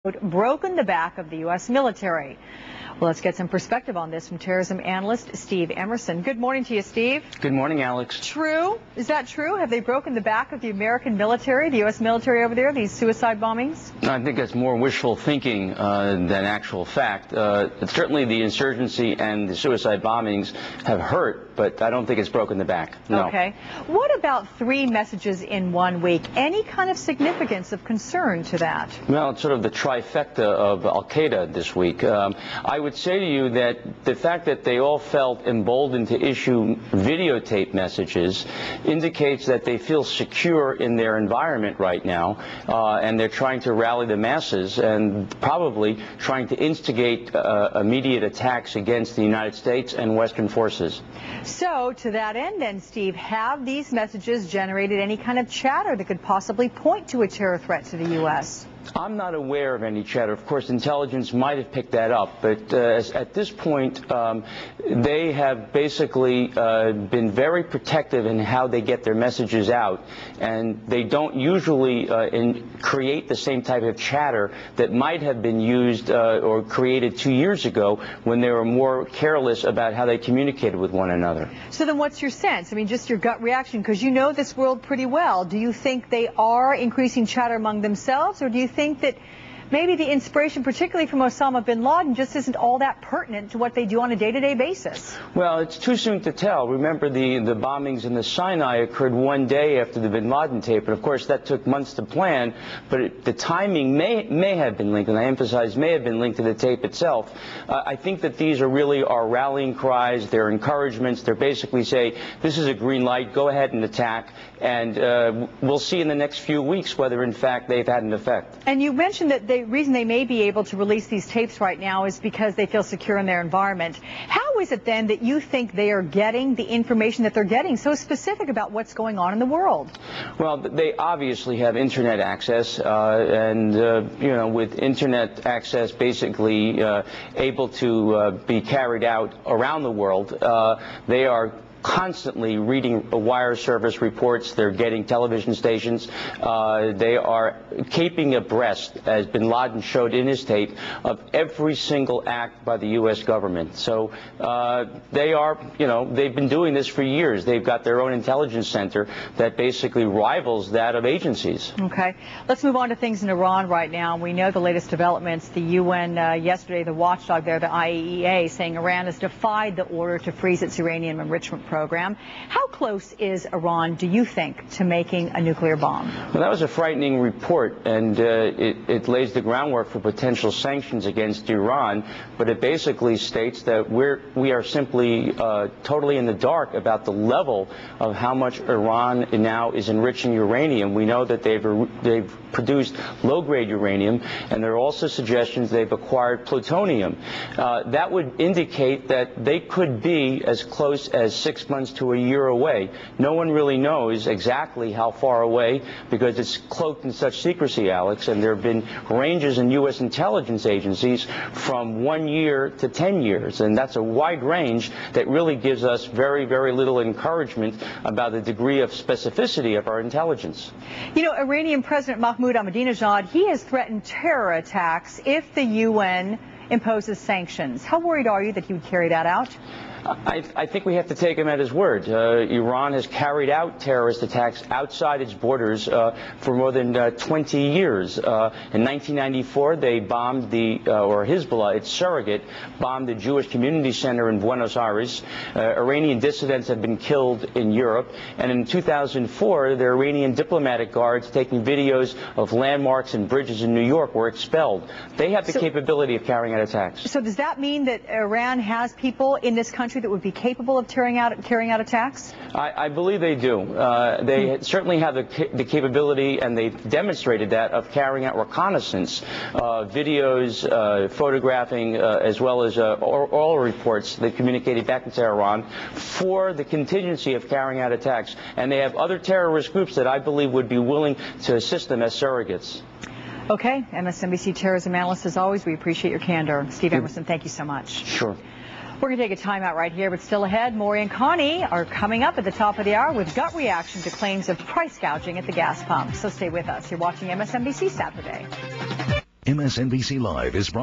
broken the back of the U.S. military. Well, let's get some perspective on this from terrorism analyst Steve Emerson. Good morning to you, Steve. Good morning, Alex. True? Is that true? Have they broken the back of the American military, the U.S. military over there, these suicide bombings? I think that's more wishful thinking than actual fact. Certainly the insurgency and the suicide bombings have hurt, but I don't think it's broken the back. No. Okay. What about 3 messages in 1 week? Any kind of significance of concern to that? Well, it's sort of the trifecta of al-Qaeda this week. I would say to you that the fact that they all felt emboldened to issue videotape messages indicates that they feel secure in their environment right now, and they're trying to rally the masses and probably trying to instigate immediate attacks against the United States and Western forces. So, to that end then, Steve, have these messages generated any kind of chatter that could possibly point to a terror threat to the U.S.? I'm not aware of any chatter. Of course, intelligence might have picked that up, but at this point, they have basically been very protective in how they get their messages out, and they don't usually create the same type of chatter that might have been used or created 2 years ago when they were more careless about how they communicated with one another. So then what's your sense? I mean, just your gut reaction, because you know this world pretty well. Do you think they are increasing chatter among themselves, or do you think that maybe the inspiration, particularly from Osama bin Laden, just isn't all that pertinent to what they do on a day-to-day basis? Well, it's too soon to tell. Remember, the bombings in the Sinai occurred 1 day after the bin Laden tape, and of course that took months to plan, but the timing may have been linked, and I emphasize may have been linked to the tape itself. I think that these are really our rallying cries, their encouragements. They're basically say, this is a green light, go ahead and attack, and we'll see in the next few weeks whether in fact they've had an effect. And you mentioned that the reason they may be able to release these tapes right now is because they feel secure in their environment. How is it then that you think they are getting the information that they're getting so specific about what's going on in the world? Well, they obviously have internet access, and you know, with internet access basically able to be carried out around the world, they are constantly reading wire service reports. They're getting television stations. They are keeping abreast, as bin Laden showed in his tape, of every single act by the U.S. government. So they are, you know, they've been doing this for years. They've got their own intelligence center that basically rivals that of agencies. Okay. Let's move on to things in Iran right now. We know the latest developments. The UN yesterday, the watchdog there, the IAEA, saying Iran has defied the order to freeze its uranium enrichment program. How close is Iran, do you think, to making a nuclear bomb? Well, that was a frightening report, and it lays the groundwork for potential sanctions against Iran, but it basically states that we are simply totally in the dark about the level of how much Iran now is enriching uranium. We know that they've produced low-grade uranium, and there are also suggestions they've acquired plutonium. That would indicate that they could be as close as 6 months to a year away. No one really knows exactly how far away because it's cloaked in such secrecy, Alex, and there have been ranges in U.S. intelligence agencies from 1 year to 10 years, and that's a wide range that really gives us very, very little encouragement about the degree of specificity of our intelligence. You know, Iranian President Mahmoud Ahmadinejad, he has threatened terror attacks if the UN imposes sanctions. How worried are you that he would carry that out? I think we have to take him at his word. Iran has carried out terrorist attacks outside its borders for more than 20 years. In 1994, they bombed or Hezbollah, its surrogate, bombed the Jewish community center in Buenos Aires. Iranian dissidents have been killed in Europe. And in 2004, the Iranian diplomatic guards taking videos of landmarks and bridges in New York were expelled. They have the capability of carrying out attacks. So does that mean that Iran has people in this country that would be capable of carrying out attacks? I believe they do. They certainly have the capability, and they've demonstrated that, of carrying out reconnaissance, videos, photographing, as well as oral reports that communicated back to Tehran for the contingency of carrying out attacks. And they have other terrorist groups that I believe would be willing to assist them as surrogates. Okay. MSNBC terrorism analyst, as always, we appreciate your candor. Steve Emerson, thank you so much. Sure. We're going to take a time out right here, but still ahead, Maury and Connie are coming up at the top of the hour with gut reaction to claims of price gouging at the gas pump. So stay with us. You're watching MSNBC Saturday. MSNBC Live is brought